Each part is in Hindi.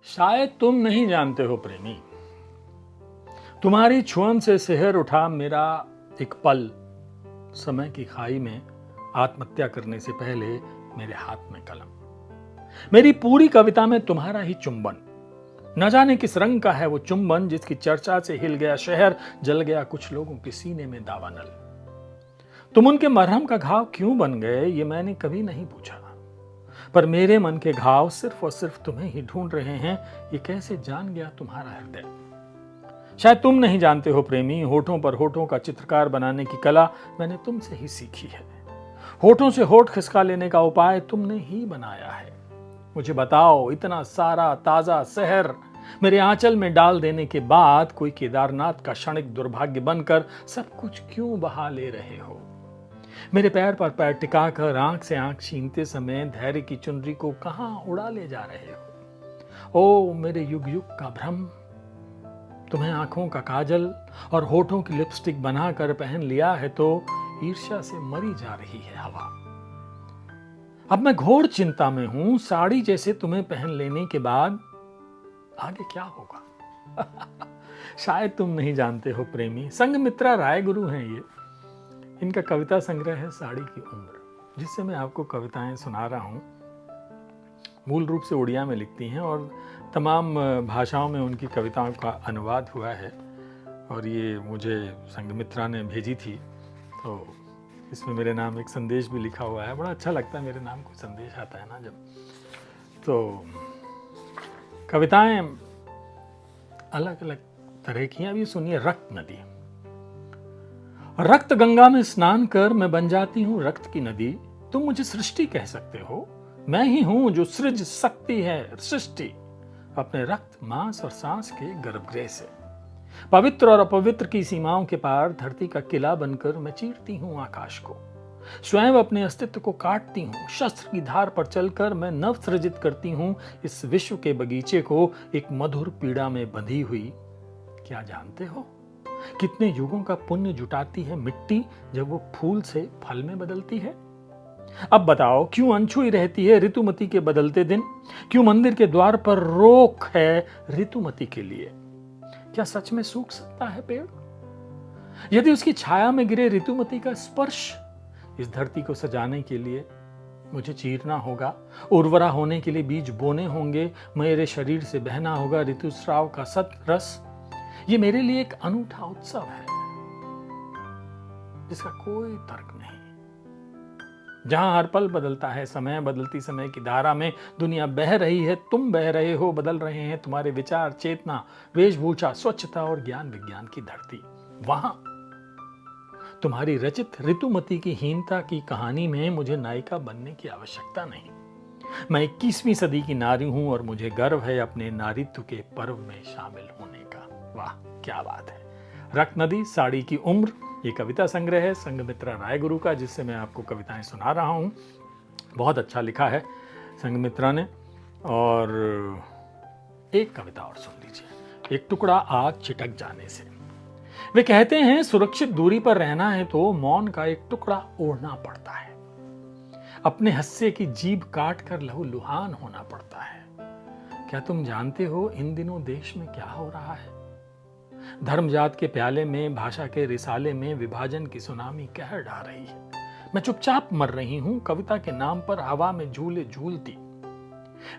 शायद तुम नहीं जानते हो प्रेमी, तुम्हारी छुअन से सिहर उठा मेरा एक पल। समय की खाई में आत्महत्या करने से पहले मेरे हाथ में कलम। मेरी पूरी कविता में तुम्हारा ही चुंबन। न जाने किस रंग का है वो चुंबन, जिसकी चर्चा से हिल गया शहर, जल गया कुछ लोगों के सीने में दावानल। तुम उनके मरहम का घाव क्यों बन गए, ये मैंने कभी नहीं पूछा, पर मेरे मन के घाव सिर्फ और सिर्फ तुम्हें ही ढूंढ रहे हैं। ये कैसे जान गया तुम्हारा हृदय। शायद तुम नहीं जानते हो प्रेमी, होठों पर होठों का चित्रकार बनाने की कला मैंने तुमसे ही सीखी है। होठों से होठ खिसका लेने का उपाय तुमने ही बनाया है। मुझे बताओ, इतना सारा ताजा शहर मेरे आंचल में डाल देने के बाद कोई केदारनाथ का क्षणिक दुर्भाग्य बनकर सब कुछ क्यों बहा ले रहे हो। मेरे पैर पर पैर टिकाकर आंख से आंख छीनते समय धैर्य की चुनरी को कहां उड़ा ले जा रहे हो। ओ मेरे युग युग का भ्रम, तुम्हें आंखों का काजल और होठों की लिपस्टिक बनाकर पहन लिया है तो ईर्ष्या से मरी जा रही है हवा। अब मैं घोर चिंता में हूं, साड़ी जैसे तुम्हें पहन लेने के बाद आगे क्या होगा। शायद तुम नहीं जानते हो प्रेमी, संघमित्रा रायगुरु हैं ये। इनका कविता संग्रह है साड़ी की उम्र, जिससे मैं आपको कविताएं सुना रहा हूं। मूल रूप से उड़िया में लिखती हैं और तमाम भाषाओं में उनकी कविताओं का अनुवाद हुआ है। और ये मुझे संघमित्रा ने भेजी थी, तो इसमें मेरे नाम एक संदेश भी लिखा हुआ है। बड़ा अच्छा लगता है मेरे नाम को संदेश आता है ना जब। तो कविताएं अलग अलग तरह की हैं। अभी सुनिए, रक्त नदी। रक्त गंगा में स्नान कर मैं बन जाती हूँ रक्त की नदी। तुम मुझे सृष्टि कह सकते हो, मैं ही हूं जो सृज सकती है सृष्टि अपने रक्त मांस और सांस के गर्भगृह से। पवित्र और अपवित्र की सीमाओं के पार धरती का किला बनकर मैं चीरती हूं आकाश को। स्वयं अपने अस्तित्व को काटती हूं, शस्त्र की धार पर चलकर मैं नव सृजित करती हूं इस विश्व के बगीचे को, एक मधुर पीड़ा में बंधी हुई। क्या जानते हो कितने युगों का पुण्य जुटाती है मिट्टी जब वो फूल से फल में बदलती है। अब बताओ, क्यों अनछुई रहती है ऋतुमती के बदलते दिन। क्यों मंदिर के द्वार पर रोक है ऋतुमती के लिए। क्या सच में सूख सकता है पेड़ यदि उसकी छाया में गिरे ऋतुमती का स्पर्श। इस धरती को सजाने के लिए मुझे चीरना होगा, उर्वरा होने के लिए बीज बोने होंगे, मेरे शरीर से बहना होगा ऋतुस्राव का सत रस। ये मेरे लिए एक अनूठा उत्सव है जिसका कोई तर्क नहीं, जहां हर पल बदलता है समय, बदलती समय की धारा में दुनिया बह रही है, तुम बह रहे हो, बदल रहे हैं तुम्हारे विचार, चेतना, वेशभूषा, स्वच्छता और ज्ञान विज्ञान की धरती। वहां तुम्हारी रचित ऋतुमती की हीनता की कहानी में मुझे नायिका बनने की आवश्यकता नहीं। मैं 21वीं सदी की नारी हूं और मुझे गर्व है अपने नारीत्व के पर्व में शामिल होने का। वाह क्या बात है। रक्त नदी, साड़ी की उम्र, ये कविता संग्रह है संघमित्रा रायगुरु का, जिससे मैं आपको कविताएं सुना रहा हूं। बहुत अच्छा लिखा है संघमित्रा ने। और एक कविता और सुन लीजिए, एक टुकड़ा आग छिटक जाने से। वे कहते हैं सुरक्षित दूरी पर रहना है तो मौन का एक टुकड़ा ओढ़ना पड़ता है। अपने हस्से की जीभ काट कर लहूलुहान होना पड़ता है। क्या तुम जानते हो इन दिनों देश में क्या हो रहा है। धर्म जात के प्याले में, भाषा के रिसाले में विभाजन की सुनामी कहर ढा रही है। मैं चुपचाप मर रही हूं कविता के नाम पर हवा में झूले झूलती।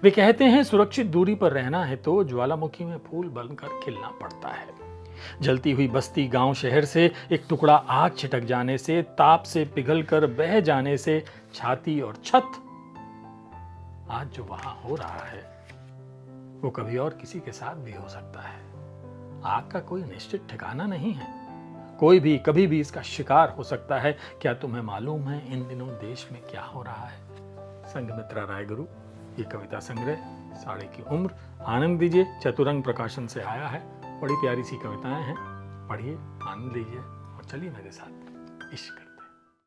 वे कहते हैं सुरक्षित दूरी पर रहना है तो ज्वालामुखी में फूल बनकर खिलना पड़ता है। जलती हुई बस्ती, गांव, शहर से एक टुकड़ा आग छिटक जाने से, ताप से पिघलकर बह जाने से, छाती और छत। आज जो वहां हो रहा है वो कभी और किसी के साथ भी हो सकता है। आग का कोई निश्चित ठिकाना नहीं है, कोई भी कभी भी इसका शिकार हो सकता है। क्या तुम्हें मालूम है इन दिनों देश में क्या हो रहा है। संघमित्रा रायगुरु, ये कविता संग्रह साड़ी की उम्र। आनंद दीजिए, चतुरंग प्रकाशन से आया है। बड़ी प्यारी सी कविताएं हैं, पढ़िए, आनंद लीजिए और चलिए मेरे साथ इश्क।